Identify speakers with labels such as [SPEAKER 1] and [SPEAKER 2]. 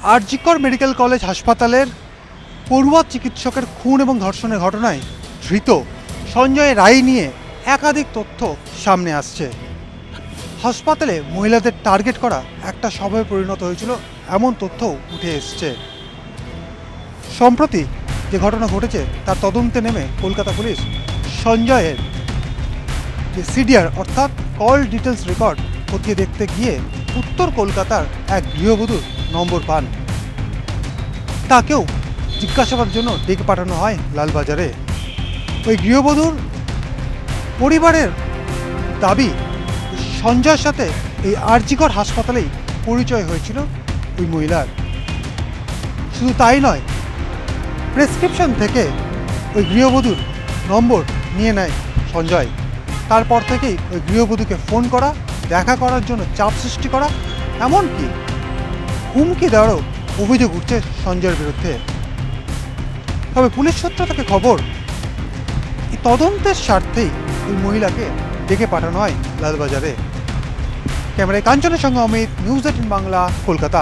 [SPEAKER 1] RG Kar medical college হাসপাতালের পড়ুয়া চিকিৎসকের খুন এবং ধর্ষণের ঘটনায় ধৃত সঞ্জয় রায় নিয়ে একাধিক তথ্য সামনে আসছে। হাসপাতালে মহিলাদের টার্গেট করা একটা সভায় পরিণত হয়েছিল এমন তথ্য উঠে এসছে। সম্প্রতি যে ঘটনা ঘটেছে তার তদন্তে নেমে কলকাতা পুলিশ সঞ্জয়ের যে সিডিআর অর্থাৎ কল ডিটেলস রেকর্ড খতিয়ে দেখতে গিয়ে উত্তর কলকাতার এক গৃহবধূর নম্বর পান। তাকেও জিজ্ঞাসাবাদের জন্য ডেকে পাঠানো হয় লালবাজারে। ওই গৃহবধূর পরিবারের দাবি সঞ্জয়ের সাথে এই আরজিকর হাসপাতালেই পরিচয় হয়েছিল ওই মহিলার। শুধু তাই নয়, প্রেসক্রিপশন থেকে ওই গৃহবধূর নম্বর নিয়ে নেয় সঞ্জয়। তারপর থেকেই ওই গৃহবধূকে ফোন করা, দেখা করার জন্য চাপ সৃষ্টি করা, এমনকি হুমকি দেওয়ারও অভিযোগ উঠছে সঞ্জয়ের বিরুদ্ধে। তবে পুলিশ সূত্র থেকে খবর, এই তদন্তের স্বার্থেই ওই মহিলাকে ডেকে পাঠানো হয় লালবাজারে। ক্যামেরায় কাঞ্চনের সঙ্গে অমিত, নিউজ 18 বাংলা, কলকাতা।